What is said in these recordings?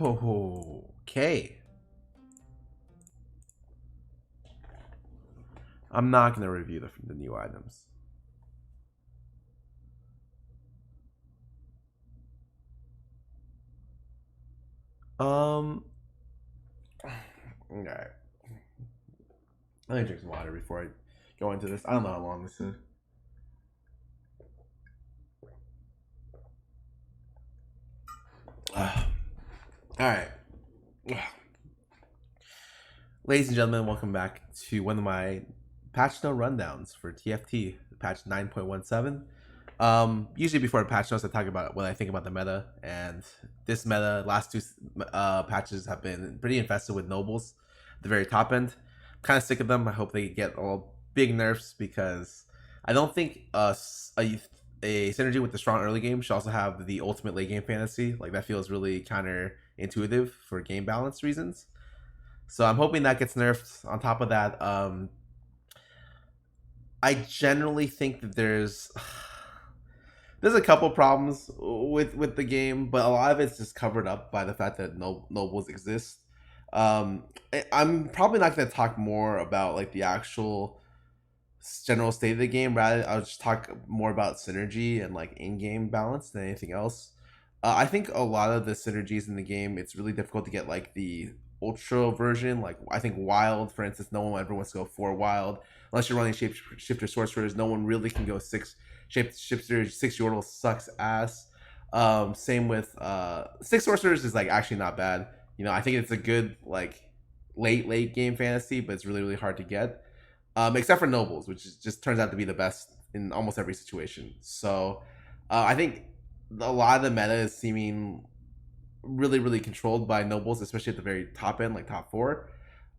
Okay. I'm not going to review the new items. Okay. Let me drink some water before I go into this. I don't know how long this is. Alright. Ladies and gentlemen, welcome back to one of my patch note rundowns for TFT, patch 9.17. Usually before patch notes, I talk about what I think about the meta, and this meta, last two patches have been pretty infested with nobles, the very top end. Kind of sick of them. I hope they get all big nerfs because I don't think a synergy with the strong early game should also have the ultimate late game fantasy. Like that feels really counterintuitive for game balance reasons. So I'm hoping that gets nerfed. On top of that, I generally think that there's a couple problems with the game, but a lot of it's just covered up by the fact that nobles exist. I'm probably not going to talk more about like the actual general state of the game. Rather, I'll just talk more about synergy and like in-game balance than anything else. I think a lot of the synergies in the game, it's really difficult to get like the ultra version. Like I think wild, for instance, no one ever wants to go 4 wild unless you're running shapeshifter sorcerers. No one really can go 6 shapeshifters. 6 yordles sucks ass. Same with 6 sorcerers is like actually not bad. You know, I think it's a good like late game fantasy, but it's really hard to get. Except for nobles, which just turns out to be the best in almost every situation. So I think a lot of the meta is seeming really controlled by nobles, especially at the very top end, like top 4.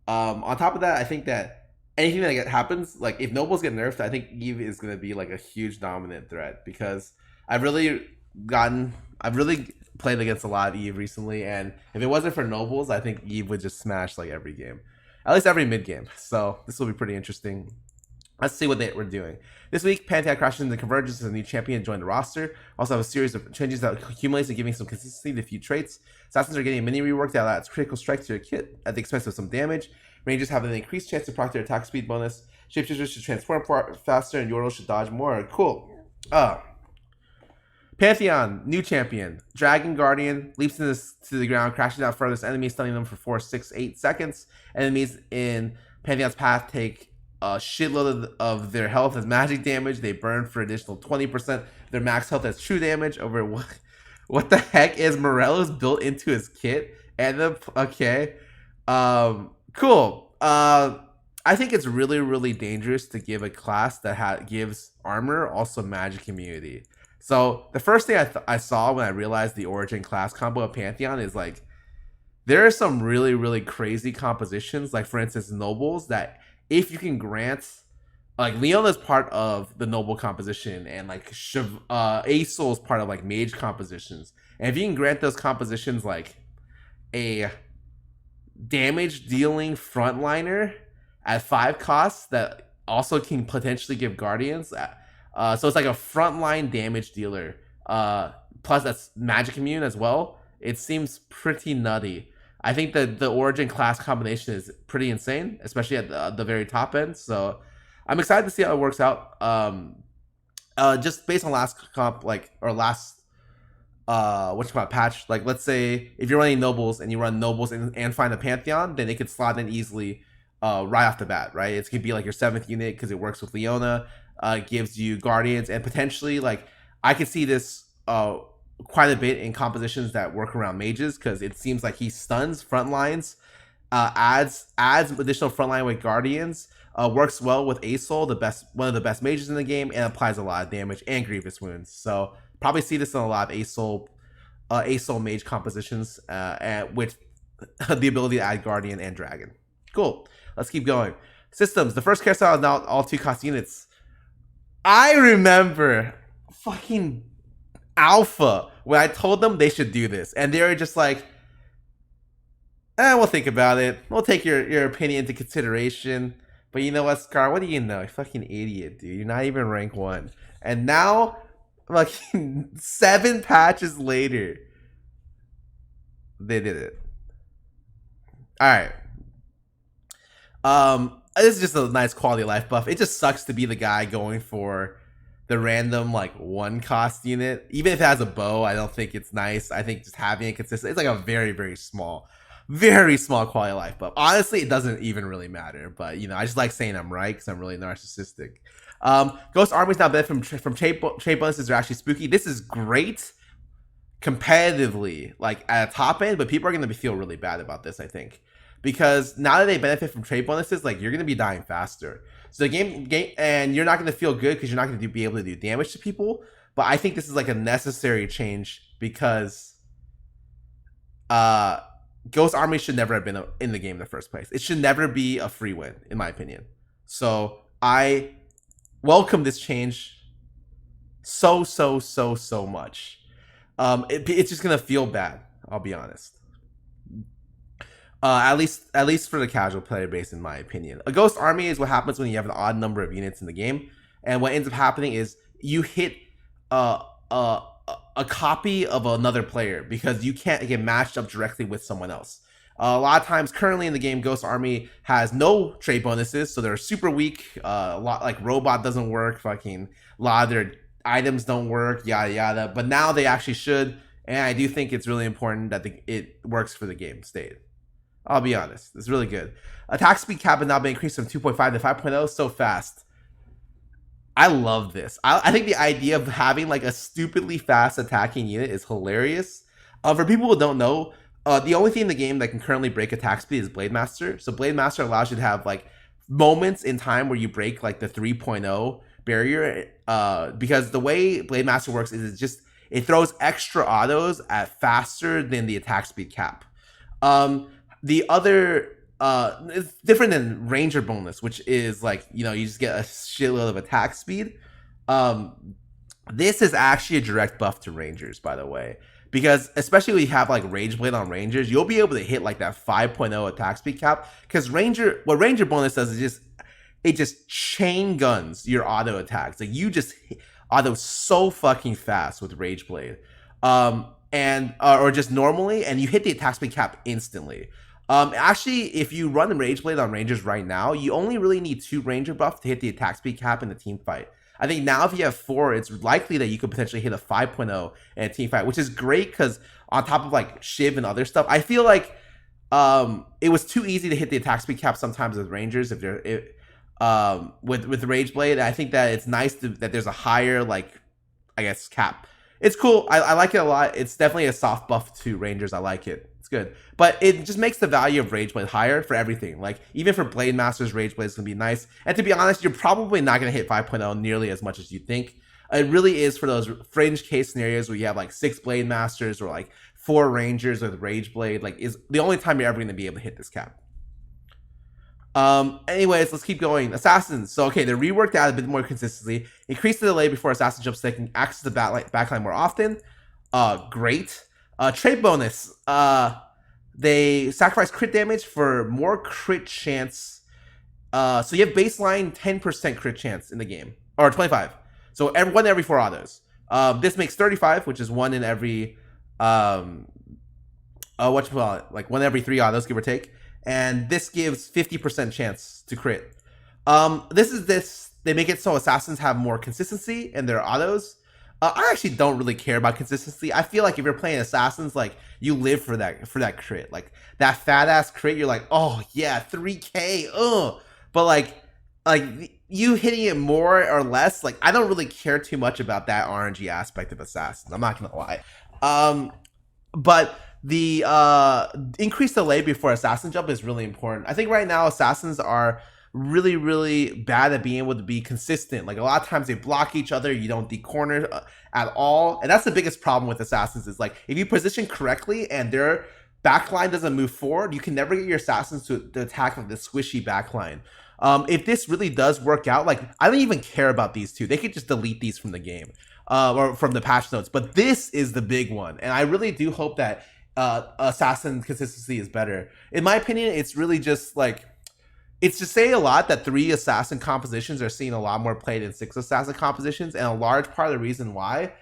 On top of that, I think that anything that happens, like if nobles get nerfed, I think Eve is going to be like a huge dominant threat because I've really played against a lot of Eve recently, and if it wasn't for nobles, I think Eve would just smash like every game, at least every mid game. So this will be pretty interesting. Let's see what we're doing. This week, Pantheon crashed into Convergence as a new champion joined the roster. Also have a series of changes that accumulates and giving some consistency to a few traits. Assassins are getting a mini rework that adds critical strike to their kit at the expense of some damage. Rangers have an increased chance to proc their attack speed bonus. Shapeshifters should transform faster and Yordles should dodge more. Cool. Pantheon, new champion. Dragon Guardian leaps to the ground, crashing out furthest enemies, stunning them for 4, 6, 8 seconds. Enemies in Pantheon's path take a shitload of their health as magic damage. They burn for additional 20%. Their max health as true damage over what the heck is Morello's built into his kit? And okay. Cool. I think it's really dangerous to give a class that gives armor also magic immunity. So the first thing I saw when I realized the origin class combo of Pantheon is like there are some really crazy compositions. Like for instance, nobles that if you can grant, like Leona's part of the noble composition, and like Aesol's part of like mage compositions, and if you can grant those compositions like a damage dealing frontliner at 5 costs that also can potentially give guardians, so it's like a frontline damage dealer, plus that's magic immune as well. It seems pretty nutty. I think that the origin class combination is pretty insane, especially at the very top end. So I'm excited to see how it works out. Just based on last comp, like, or last patch, like let's say if you're running nobles and you run nobles and find a Pantheon, then it could slot in easily right off the bat, right? It's gonna be like your 7th unit because it works with Leona, gives you guardians, and potentially like I could see this quite a bit in compositions that work around mages because it seems like he stuns front lines, adds additional frontline with guardians, works well with Aesol, one of the best mages in the game, and applies a lot of damage and grievous wounds. So probably see this in a lot of Aesol mage compositions, with the ability to add guardian and dragon. Cool. Let's keep going. Systems. The first carousel is now all 2 cost units. I remember fucking Alpha when I told them they should do this, and they were just like, we'll think about it. We'll take your opinion into consideration. But you know what, Scarra? What do you know? You fucking idiot, dude. You're not even rank 1. And now, fucking 7 patches later, They did it. All right. This is just a nice quality of life buff. It just sucks to be the guy going for the random like 1 cost unit. Even if it has a bow, I don't think it's nice. I think just having it consistent, it's like a very small quality of life buff. Honestly, it doesn't even really matter. But you know, I just like saying I'm right because I'm really narcissistic. Ghost armies now benefit from trait bonuses are actually spooky. This is great competitively, like at a top end, but people are going to feel really bad about this, I think, because now that they benefit from trait bonuses, like you're going to be dying faster. So the game, and you're not going to feel good because you're not going to be able to do damage to people. But I think this is like a necessary change because Ghost Army should never have been in the game in the first place. It should never be a free win, in my opinion. So I welcome this change so much. It's just gonna feel bad. I'll be honest. At least for the casual player base, in my opinion. A ghost army is what happens when you have an odd number of units in the game, and what ends up happening is you hit a copy of another player because you can't get matched up directly with someone else. A lot of times, currently in the game, Ghost Army has no trait bonuses, so they're super weak. A lot like Robot doesn't work. Fucking a lot of their items don't work. Yada yada. But now they actually should, and I do think it's really important that it works for the game state. I'll be honest, it's really good. Attack speed cap has now been increased from 2.5 to 5.0 so fast. I love this. I think the idea of having like a stupidly fast attacking unit is hilarious. For people who don't know, the only thing in the game that can currently break attack speed is Blademaster. So Blademaster allows you to have like moments in time where you break like the 3.0 barrier. Because the way Blademaster works is it throws extra autos at faster than the attack speed cap. The other it's different than Ranger bonus, which is like, you know, you just get a shitload of attack speed. This is actually a direct buff to Rangers, by the way, because especially when you have like Rage Blade on Rangers, you'll be able to hit like that 5.0 attack speed cap. Because what Ranger bonus does is it just chain guns your auto attacks. Like you just auto so fucking fast with Rage Blade, and or just normally, and you hit the attack speed cap instantly. Actually, if you run Rage Blade on Rangers right now, you only really need 2 Ranger buffs to hit the attack speed cap in the team fight. I think now if you have 4, it's likely that you could potentially hit a 5.0 in a team fight, which is great because on top of like Shiv and other stuff, I feel like it was too easy to hit the attack speed cap sometimes with Rangers with the Rage Blade. I think that it's nice that there's a higher, like, I guess, cap. It's cool. I like it a lot. It's definitely a soft buff to Rangers. I like it. It's good. But it just makes the value of Rage Blade higher for everything. Like, even for Blademasters, Rage Blade is going to be nice. And to be honest, you're probably not going to hit 5.0 nearly as much as you think. It really is for those fringe case scenarios where you have like 6 Blademasters or like 4 Rangers with Rage Blade. Like, is the only time you're ever going to be able to hit this cap. Anyways, let's keep going. Assassins. So, okay, they're reworked out a bit more consistently. Increase the delay before assassin jumps so they can access the backline more often. Great. Trait bonus. They sacrifice crit damage for more crit chance. So you have baseline 10% crit chance in the game, or 25. So one every 4 autos. This makes 35, which is 1 in every like 1 every 3 autos, give or take. And this gives 50% chance to crit. They make it so assassins have more consistency in their autos. I actually don't really care about consistency. I feel like if you're playing assassins, like, you live for that crit. Like, that fat ass crit, you're like, oh yeah, 3k, but like you hitting it more or less, like, I don't really care too much about that RNG aspect of assassins. I'm not gonna lie. But the increased delay before assassin jump is really important. I think right now assassins are really bad at being able to be consistent. Like, a lot of times they block each other, you don't de-corner at all, and that's the biggest problem with assassins is, like, if you position correctly and their backline doesn't move forward, you can never get your assassins to attack like the squishy backline. If this really does work out, like, I don't even care about these two. They could just delete these from the game or from the patch notes, but this is the big one, and I really do hope that assassin consistency is better. In my opinion, it's really just like, it's to say a lot that 3 assassin compositions are seeing a lot more play than 6 assassin compositions, and a large part of the reason why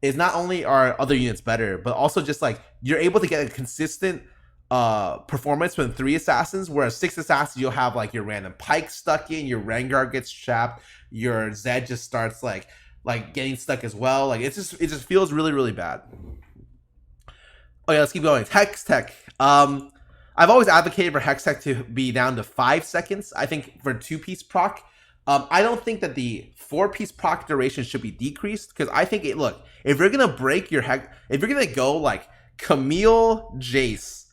is not only are other units better, but also just like you're able to get a consistent performance from 3 assassins, whereas 6 assassins you'll have like your random pike stuck in, your Rengar gets trapped, your Zed just starts like getting stuck as well. Like it just feels really bad. Oh yeah, let's keep going. Hextech. I've always advocated for Hextech to be down to 5 seconds. I think for 2-piece proc. I don't think that the 4-piece proc duration should be decreased, because I think look, if you're gonna break your if you're gonna go like Camille, Jace,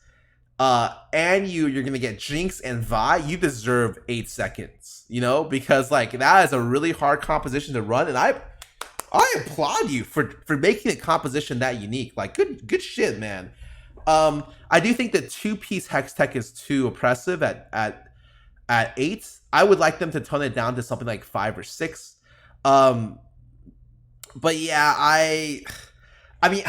and you're gonna get Jinx and Vi, you deserve 8 seconds, you know, because like that is a really hard composition to run, and I applaud you for making a composition that unique. Like good shit, man. I do think that 2-piece Hextech is too oppressive at 8. I would like them to tone it down to something like 5 or 6. But yeah, I mean,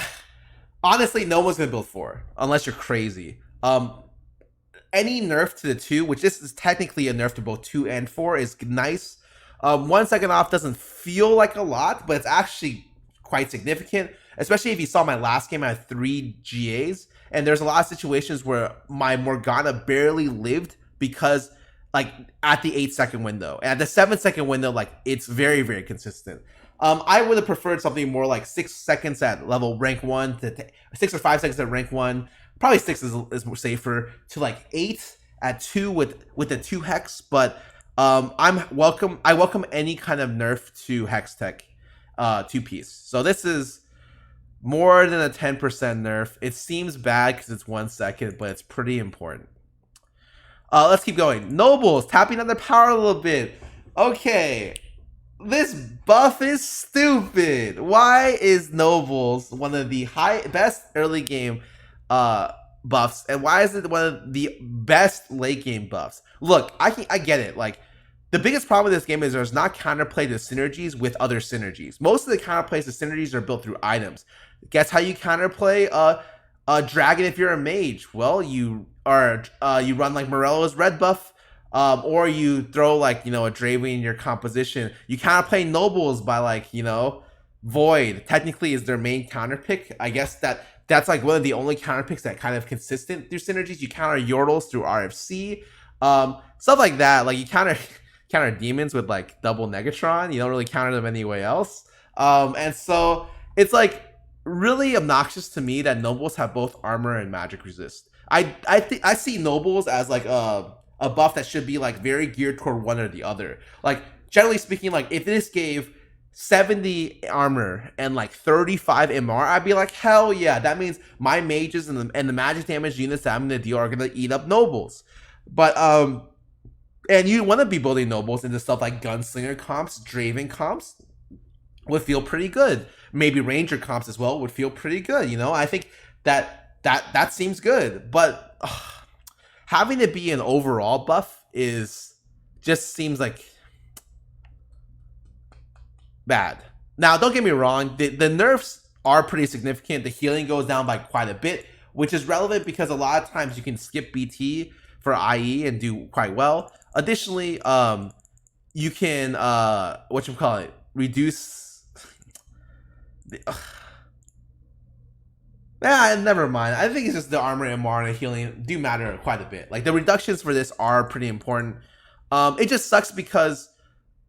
honestly, no one's gonna build 4 unless you're crazy. Any nerf to the 2, which this is technically a nerf to both 2 and 4, is nice. 1 second off doesn't feel like a lot, but it's actually quite significant, especially if you saw my last game. I had 3 GAs, and there's a lot of situations where my Morgana barely lived because like at the 8-second window, and at the 7-second window, like it's very consistent. I would have preferred something more like 6 seconds at level rank 1 to 6 or 5 seconds at rank 1. Probably 6 is more safer, to like 8 at 2 with the 2 hex. But I welcome any kind of nerf to Hextech 2-piece. So this is more than a 10% nerf. It seems bad because it's 1 second, but it's pretty important. Let's keep going. Nobles, tapping on their power a little bit. Okay, this buff is stupid. Why is Nobles one of the best early game buffs, and why is it one of the best late game buffs? Look, I get it. Like, the biggest problem with this game is there's not counterplay to synergies with other synergies. Most of the counterplays to synergies are built through items. Guess how you counterplay a dragon if you're a mage? Well, you run like Morello's red buff, or you throw like, you know, a Draven in your composition. You counterplay Nobles by like, you know, Void technically is their main counter pick. I guess that's like one of the only counter picks that kind of consistent through synergies. You counter Yordles through RFC, stuff like that. Like you counter demons with like double Negatron. You don't really counter them anyway else. And so it's like really obnoxious to me that Nobles have both armor and magic resist. I see Nobles as like a buff that should be like very geared toward one or the other. Like generally speaking, like if this gave 70 armor and like 35 MR, I'd be like, hell yeah, that means my mages and the magic damage units that I'm gonna deal are gonna eat up Nobles. But and you want to be building Nobles into stuff like Gunslinger comps, Draven comps would feel pretty good. Maybe Ranger comps as well would feel pretty good. You know, I think that seems good. But having it be an overall buff just seems like bad. Now, don't get me wrong, the nerfs are pretty significant. The healing goes down by quite a bit, which is relevant because a lot of times you can skip BT for IE and do quite well. Additionally, you can reduce never mind. I think it's just the armor, MR, and the healing do matter quite a bit. Like the reductions for this are pretty important. It just sucks because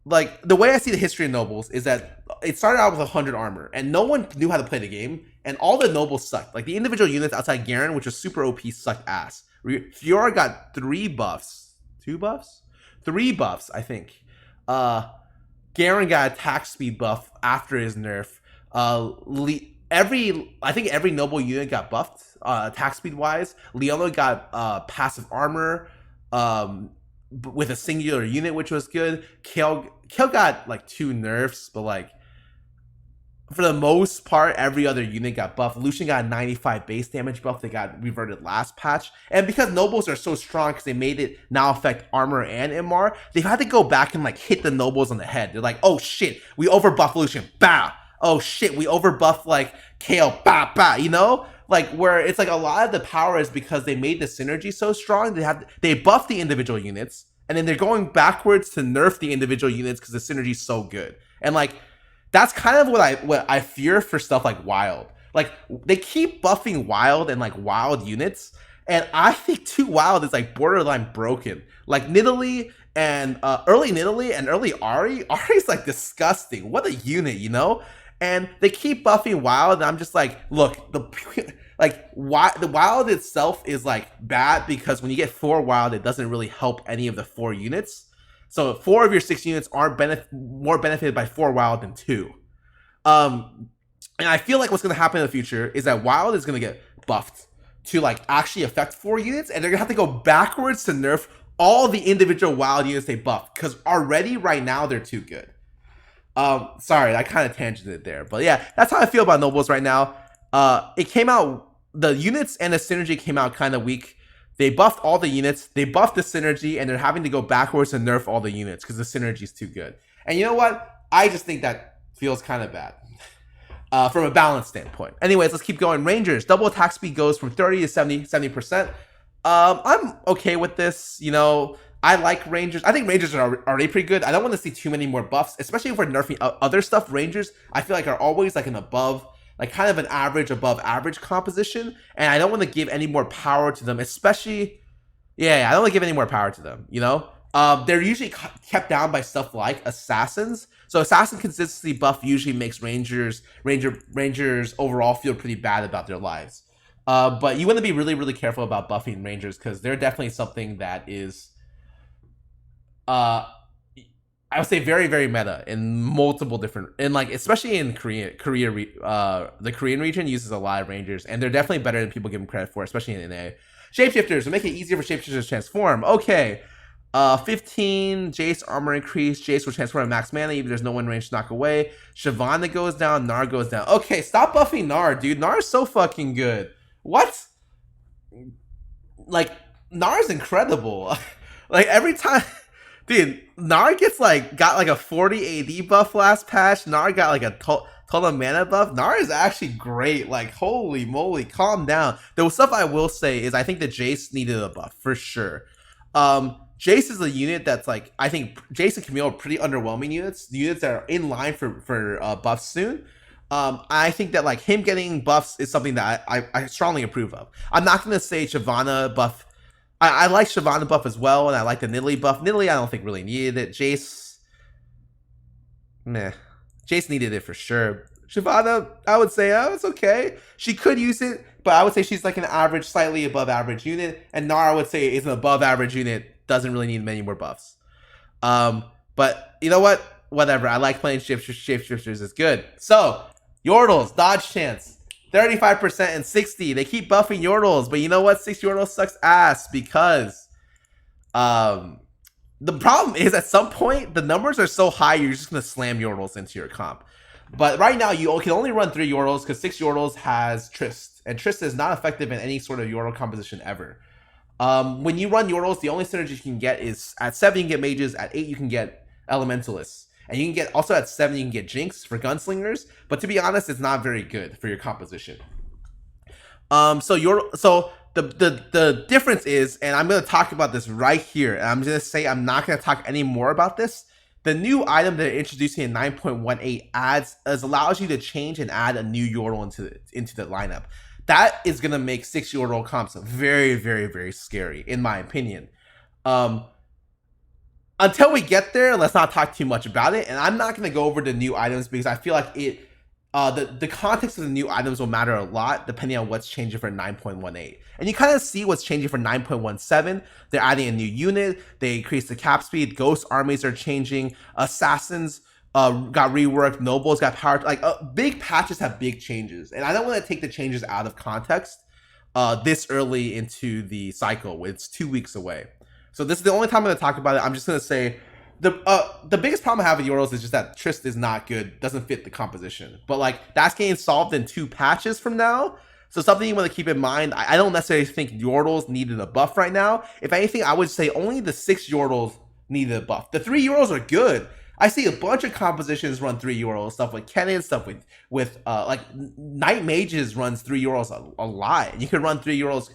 like the way I see the history of Nobles is that it started out with 100 armor and no one knew how to play the game, and all the Nobles sucked. Like the individual units outside Garen, which was super OP, sucked ass. Fiora got 3 buffs. 2 buffs? 3 buffs, I think. Garen got attack speed buff after his nerf. I think every noble unit got buffed attack speed wise. Leona got passive armor with a singular unit, which was good. Kale got like 2 nerfs, but like for the most part, every other unit got buffed. Lucian got a 95 base damage buff that got reverted last patch. And because Nobles are so strong, because they made it now affect armor and MR, they've had to go back and like hit the Nobles on the head. They're like, oh shit, we overbuff Lucian, bah! Oh shit, we overbuff like Kale, bah, bah, you know? Like where it's like a lot of the power is because they made the synergy so strong, they buff the individual units, and then they're going backwards to nerf the individual units because the synergy is so good. And like, that's kind of what I fear for stuff like Wild. Like they keep buffing Wild and like Wild units, and I think 2 Wild is like borderline broken. Like Nidalee and early Nidalee and early Ahri. Ahri's like disgusting. What a unit, you know? And they keep buffing Wild, and I'm just like, look, the Wild itself is like bad because when you get 4 Wild, it doesn't really help any of the 4 units. So 4 of your 6 units are more benefited by 4 Wild than 2. And I feel like what's going to happen in the future is that Wild is going to get buffed to like actually affect 4 units, and they're going to have to go backwards to nerf all the individual Wild units they buff, because already right now they're too good. Sorry, I kind of tangented there, but yeah, that's how I feel about Nobles right now. It came out, the units and the synergy came out kind of weak. They buffed all the units, they buffed the synergy, and they're having to go backwards and nerf all the units because the synergy is too good. And you know what? I just think that feels kind of bad from a balance standpoint. Anyways, let's keep going. Rangers, double attack speed goes from 30 to 70%. I'm okay with this. You know, I like Rangers. I think Rangers are already pretty good. I don't want to see too many more buffs, especially if we're nerfing other stuff. Rangers, I feel like, are always like an above, like kind of an average above average composition, and I don't want to give any more power to them, especially, I don't want to give any more power to them, you know? They're usually kept down by stuff like Assassins. So Assassin consistency buff usually makes Rangers overall feel pretty bad about their lives. But you want to be really, really careful about buffing Rangers, because they're definitely something that is, I would say very, very meta in multiple different, and like especially in Korea, the Korean region uses a lot of Rangers, and they're definitely better than people give them credit for, especially in NA. Shapeshifters will make it easier for shapeshifters to transform. Okay, 15 Jace armor increase. Jace will transform at max mana, even if there's no one range to knock away. Shyvana goes down. Gnar goes down. Okay, stop buffing Gnar, dude. Gnar is so fucking good. What? Like Gnar is incredible. Like every time. Dude, Gnar got like a 40 AD buff last patch. Gnar got like a total mana buff. Gnar is actually great. Like, holy moly, calm down. The stuff I will say is I think that Jace needed a buff for sure. Jace is a unit that's like, I think Jace and Camille are pretty underwhelming units. The units that are in line for buffs soon. I think that like him getting buffs is something that I strongly approve of. I'm not going to say Shyvana buff. I like Shyvana buff as well, and I like the Nidalee buff. Nidalee, I don't think really needed it. Jace, meh. Jace needed it for sure. Shyvana, I would say, it's okay. She could use it, but I would say she's like an average, slightly above average unit. And Gnar, I would say, is an above average unit. Doesn't really need many more buffs. But you know what? Whatever. I like playing shapeshifters. It's good. So, Yordles, dodge chance. 35% and 60. They keep buffing Yordles, but you know what? 6 Yordles sucks ass because the problem is at some point the numbers are so high you're just gonna slam Yordles into your comp. But right now you can only run 3 Yordles because 6 Yordles has Trist, and Trist is not effective in any sort of Yordle composition ever. When you run Yordles, the only synergy you can get is at 7 you can get mages, at 8 you can get elementalists. And you can get, also at 7, you can get Jinx for gunslingers. But to be honest, it's not very good for your composition. So the difference is, and I'm going to talk about this right here. And I'm going to say I'm not going to talk any more about this. The new item that they're introducing in 9.18 allows you to change and add a new Yordle into the lineup. That is going to make 6 Yordle comps very, very, very scary, in my opinion. Until we get there, let's not talk too much about it. And I'm not going to go over the new items because I feel like the context of the new items will matter a lot depending on what's changing for 9.18. And you kind of see what's changing for 9.17. They're adding a new unit. They increased the cap speed. Ghost armies are changing. Assassins got reworked. Nobles got power. Like big patches have big changes. And I don't want to take the changes out of context this early into the cycle. It's 2 weeks away. So this is the only time I'm going to talk about it. I'm just going to say the biggest problem I have with Yordles is just that Trist is not good, doesn't fit the composition. But like that's getting solved in 2 patches from now. So something you want to keep in mind. I don't necessarily think Yordles needed a buff right now. If anything, I would say only the 6 Yordles needed a buff. The 3 Yordles are good. I see a bunch of compositions run 3 Yordles, stuff with Kennen, stuff with like Night Mages runs 3 Yordles a lot. And you can run 3 Yordles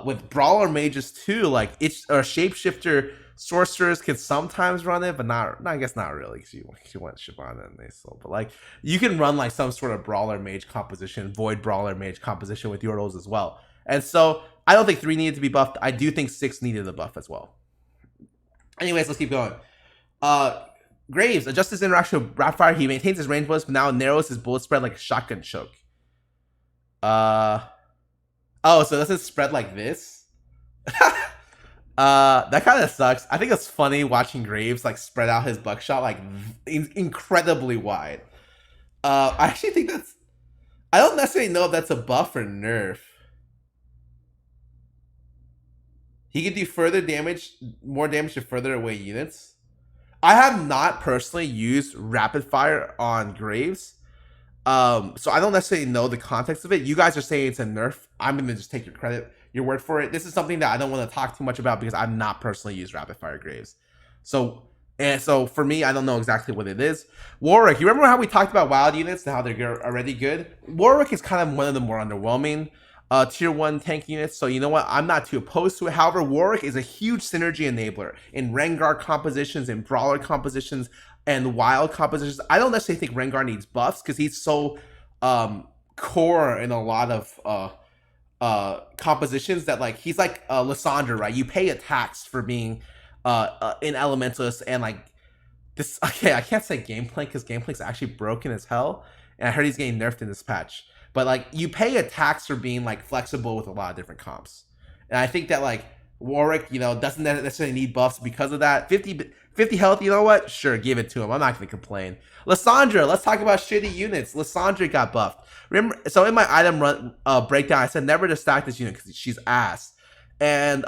with brawler mages too, like it's or shapeshifter sorcerers can sometimes run it, but not I guess not really because you want Shyvana and they still, but like you can run like some sort of brawler mage composition, void brawler mage composition with Yordles as well. And so I don't think 3 needed to be buffed. I do think 6 needed a buff as well. Anyways, let's keep going. Graves adjusts his interaction with Rapidfire. He maintains his range bonus, but now narrows his bullet spread like a shotgun choke. Oh, so does it spread like this? That kind of sucks. I think it's funny watching Graves like spread out his buckshot like incredibly wide. I actually think that's. I don't necessarily know if that's a buff or nerf. He can do further damage, more damage to further away units. I have not personally used rapid fire on Graves. So I don't necessarily know the context of it. You guys are saying it's a nerf. I'm gonna just take your word for it. This is something that I don't want to talk too much about because I've not personally used rapid fire Graves. So for me, I don't know exactly what it is. Warwick, you remember how we talked about wild units and how they're already good? Warwick is kind of one of the more underwhelming tier 1 tank units, so you know what, I'm not too opposed to it. However, Warwick is a huge synergy enabler in Rengar compositions, in brawler compositions, and wild compositions. I don't necessarily think Rengar needs buffs because he's so core in a lot of compositions that like he's like Lissandra, right? You pay a tax for being in Elementalist and like this. Okay, I can't say Gameplay because Gameplay's actually broken as hell, and I heard he's getting nerfed in this patch. But like you pay a tax for being like flexible with a lot of different comps, and I think that like Warwick, you know, doesn't necessarily need buffs because of that. 50 health, you know what? Sure, give it to him. I'm not gonna complain. Lissandra, let's talk about shitty units. Lissandra got buffed. Remember, so in my item run breakdown, I said never to stack this unit because she's ass. And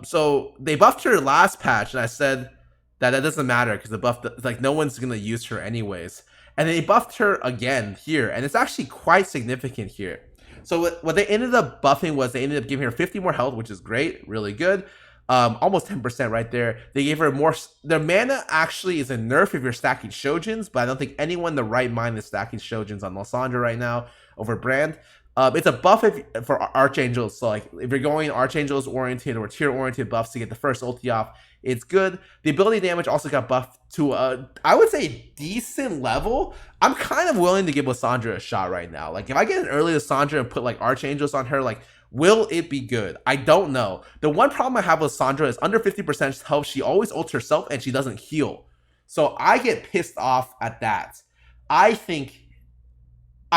so they buffed her last patch, and I said that doesn't matter because the buff, like no one's gonna use her anyways. And they buffed her again here, and it's actually quite significant here. So what they ended up buffing was they ended up giving her 50 more health, which is great, really good. Almost 10% right there. They gave her more. Their mana actually is a nerf if you're stacking Shojins, but I don't think anyone in the right mind is stacking Shojins on Lissandra right now over Brand. It's a buff for Archangels, so like if you're going Archangels oriented or tier oriented buffs to get the first ulti off, it's good. The ability damage also got buffed to I would say decent level. I'm kind of willing to give Lissandra a shot right now. Like if I get an early Lissandra and put like Archangels on her, like will it be good? I don't know. The one problem I have with Lissandra is under 50% health, she always ults herself and she doesn't heal. So I get pissed off at that. I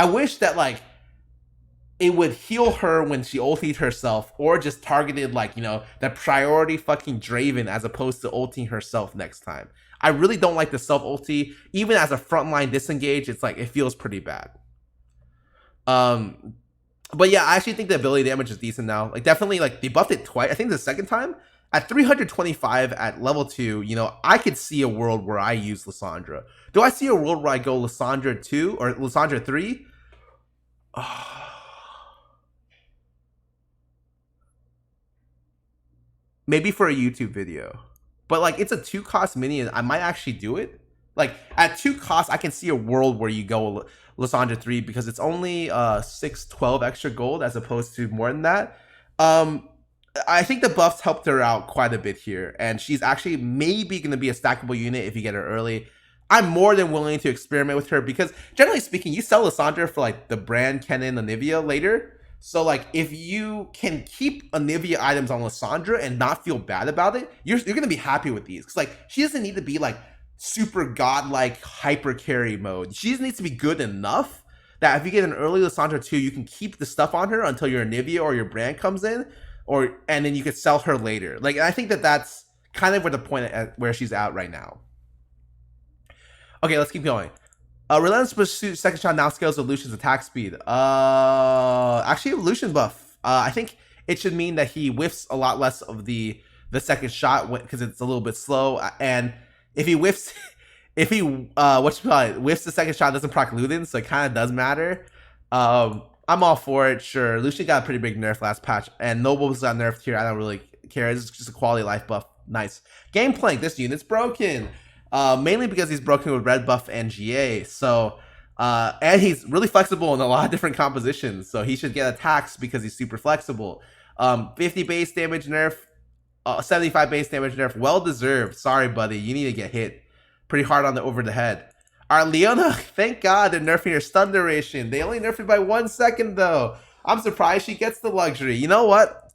wish that like it would heal her when she ultied herself, or just targeted like, you know, the priority fucking Draven as opposed to ulting herself next time. I really don't like the self ulti. Even as a frontline disengage, it's like it feels pretty bad. But yeah, I actually think the ability damage is decent now. Like definitely like they buffed it twice. I think the second time at 325 at level 2, you know, I could see a world where I use Lissandra. Do I see a world where I go Lissandra 2 or Lissandra 3? Maybe for a YouTube video. But like it's a 2 cost minion. I might actually do it. Like at 2 costs, I can see a world where you go Lissandra 3 because it's only 612 extra gold as opposed to more than that. I think the buffs helped her out quite a bit here, and she's actually maybe going to be a stackable unit if you get her early. I'm more than willing to experiment with her because generally speaking, you sell Lissandra for like the Brand, Kennen, Anivia later. So like if you can keep Anivia items on Lissandra and not feel bad about it, you're gonna be happy with these. Cause like she doesn't need to be like super godlike hyper carry mode. She just needs to be good enough that if you get an early Lissandra 2, you can keep the stuff on her until your Anivia or your Brand comes in, and then you could sell her later. Like I think that's kind of where the point at where she's at right now. Okay, let's keep going. Relentless Pursuit second shot now scales with Lucian's attack speed. Actually, Lucian buff. I think it should mean that he whiffs a lot less of the second shot because it's a little bit slow. And if he whiffs, whiffs the second shot, doesn't proc Ludin, so it kind of does matter. I'm all for it. Sure, Lucian got a pretty big nerf last patch, and Nobles got nerfed here. I don't really care. It's just a quality of life buff. Nice. Gameplay. This unit's broken. Mainly because he's broken with red buff and GA. So, and he's really flexible in a lot of different compositions. So he should get attacks because he's super flexible. 50 base damage nerf, 75 base damage nerf. Well deserved. Sorry, buddy. You need to get hit pretty hard on the over the head. Our Leona, thank God they're nerfing her stun duration. They only nerfed it by 1 second though. I'm surprised she gets the luxury. You know what?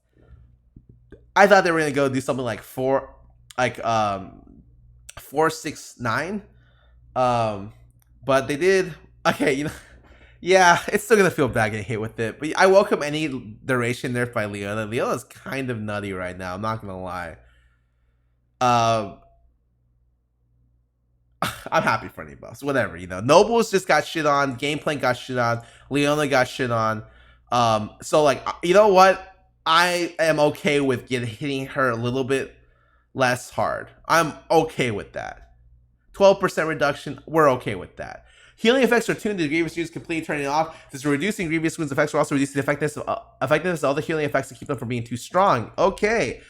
I thought they were gonna go do something like 469. But they did. Okay, you know, yeah, it's still gonna feel bad getting hit with it. But I welcome any duration nerf by Leona. Leona's kind of nutty right now. I'm not gonna lie. I'm happy for any buffs. Whatever, you know. Nobles just got shit on. Gameplan got shit on. Leona got shit on. So like, you know what? I am okay with hitting her a little bit less hard. I'm okay with that. 12% reduction, we're okay with that. Healing effects are tuned to grievous wounds, completely turning off. Since reducing grievous wounds effects will also reduce the effectiveness of all the healing effects to keep them from being too strong. Okay.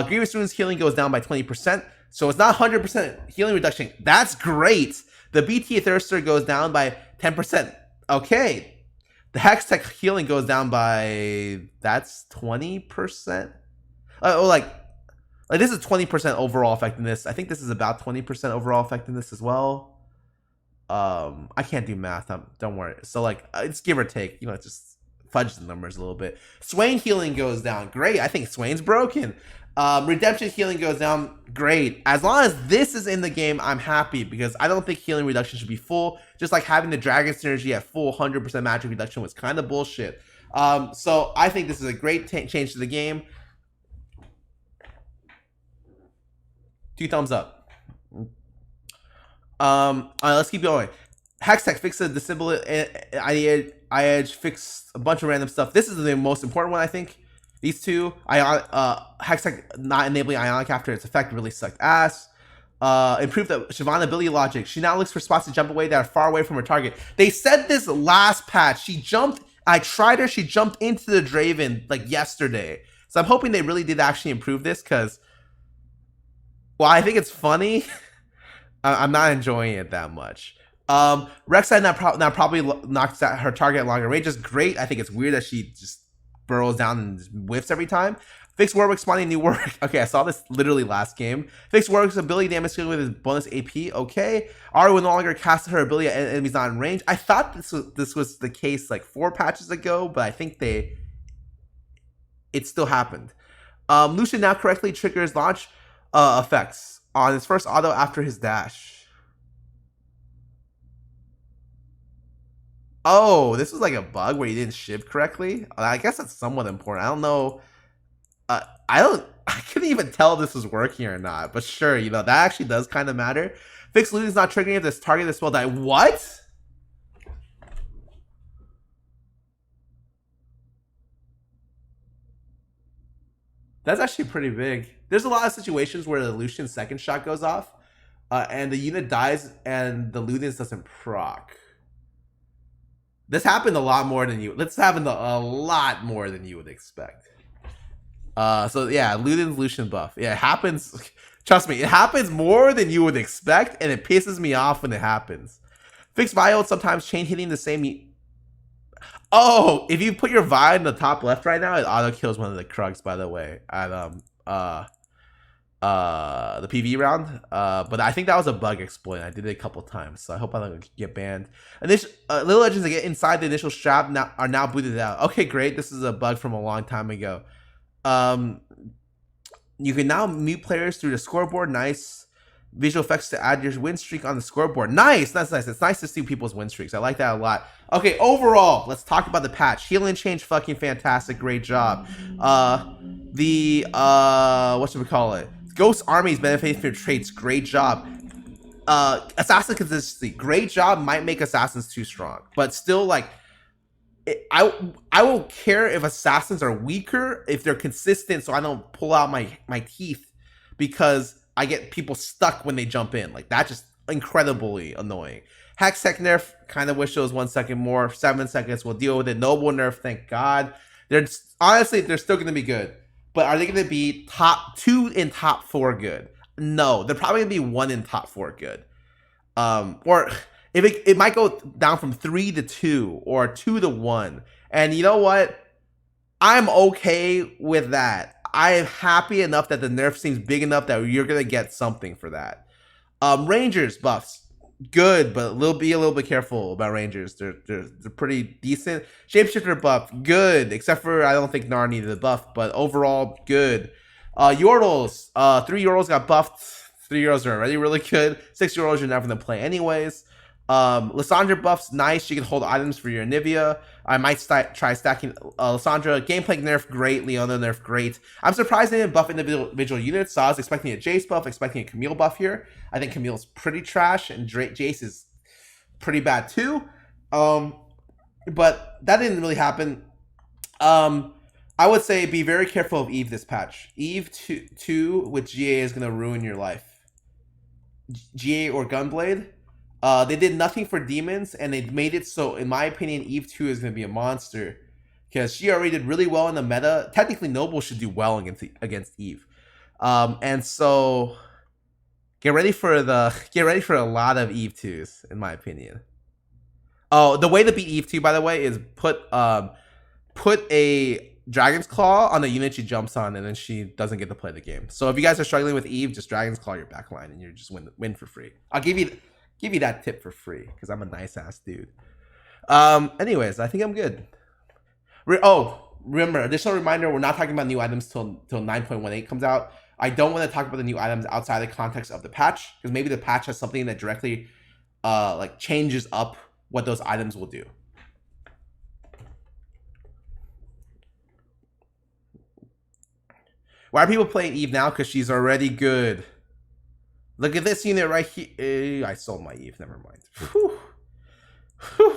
Grievous wounds healing goes down by 20%. So it's not 100% healing reduction. That's great. The BT Thirster goes down by 10%. Okay. The Hextech healing goes down by, that's 20%. Like this is 20% overall effectiveness. I think this is about 20% overall effectiveness as well. I can't do math. Don't worry. So like, it's give or take. You know, just fudge the numbers a little bit. Swain healing goes down. Great. I think Swain's broken. Redemption healing goes down. Great. As long as this is in the game, I'm happy because I don't think healing reduction should be full. Just like having the dragon synergy at full 100% magic reduction was kind of bullshit. So I think this is a great change to the game. 2 thumbs up. Let's keep going. Hextech fixed the disable edge, fixed a bunch of random stuff. This is the most important one, I think. These two, Hextech not enabling Ionic after its effect really sucked ass. Improved the Shyvana ability logic. She now looks for spots to jump away that are far away from her target. They said this last patch. She jumped. I tried her. She jumped into the Draven like yesterday. So I'm hoping they really did actually improve this because, well, I think it's funny. I'm not enjoying it that much. Rek'Sai now probably knocks at her target at longer range. Is great. I think it's weird that she just burrows down and just whiffs every time. Fix Warwick spawning new Warwick. Okay, I saw this literally last game. Fix Warwick's ability damage with his bonus AP. Okay. Ari will no longer cast her ability at enemies not in range. I thought this was the case like 4 patches ago, but I think it still happened. Lucian now correctly triggers launch effects on his first auto after his dash. Oh, this was like a bug where he didn't shiv correctly. I guess that's somewhat important. I don't know. I couldn't even tell if this was working or not. But sure, you know, that actually does kind of matter. Fix Luden's not triggering if this target this spell die. What? That's actually pretty big. There's a lot of situations where the Lucian's second shot goes off, and the unit dies, and the Luden's doesn't proc. This happened a lot more than you. This happened a lot more than you would expect. So yeah, Luden's Lucian buff. Yeah, it happens. Trust me, it happens more than you would expect, and it pisses me off when it happens. Fix Viol sometimes chain hitting the same. Oh, if you put your Vi in the top left right now, it auto kills one of the Krugs. By the way, at the PV round. But I think that was a bug exploit. I did it a couple times, so I hope I don't get banned. Little legends that get inside the initial strap are now booted out. Okay, great. This is a bug from a long time ago. You can now mute players through the scoreboard. Nice. Visual effects to add your win streak on the scoreboard. Nice. That's nice. It's nice to see people's win streaks. I like that a lot. Okay, overall, let's talk about the patch. Healing change, fucking fantastic. Great job. What should we call it? Ghost armies benefit from your traits. Great job. Assassin consistency. Great job. Might make assassins too strong, but still, like, I won't care if assassins are weaker if they're consistent, so I don't pull out my teeth because I get people stuck when they jump in. Like, that's just incredibly annoying. Hextech nerf, kind of wish it was 1 second more. 7 seconds, we'll deal with it. Noble nerf, thank God. Honestly, they're still going to be good. But are they going to be top 2 in top 4 good? No, they're probably going to be 1 in top 4 good. Or if it might go down from 3 to 2 or 2 to 1. And you know what? I'm okay with that. I am happy enough that the nerf seems big enough that you're gonna get something for that. Rangers buffs, good, but be a little bit careful about Rangers. They're pretty decent. Shapeshifter buff, good, except for I don't think Gnar needed a buff, but overall good. Yordles, 3 Yordles got buffed. 3 Yordles are already really good. 6 Yordles you're never gonna play anyways. Lissandra buffs, nice. She can hold items for your Anivia. I might try stacking Lissandra. Gameplay nerf, great. Leona nerf, great. I'm surprised they didn't buff individual units, so I was expecting a Jace buff, expecting a Camille buff here. I think Camille's pretty trash, and Jace is pretty bad too. But that didn't really happen. I would say be very careful of Eve this patch. Eve 2 with GA is going to ruin your life. GA or Gunblade. They did nothing for demons, and they made it so, in my opinion, Eve 2 is going to be a monster. Because she already did really well in the meta. Technically, Noble should do well against Eve. And so, get ready for a lot of Eve 2s, in my opinion. Oh, the way to beat Eve 2, by the way, is put a Dragon's Claw on the unit she jumps on, and then she doesn't get to play the game. So if you guys are struggling with Eve, just Dragon's Claw your backline, and you just win for free. I'll give you that tip for free because I'm a nice ass dude. Anyways, I think I'm good. Remember, additional reminder: we're not talking about new items till 9.18 comes out. I don't want to talk about the new items outside the context of the patch because maybe the patch has something that directly like changes up what those items will do. Why are people playing Eve now? Because she's already good. Look at this unit right here. I sold my Eve. Never mind. Whew. Whew.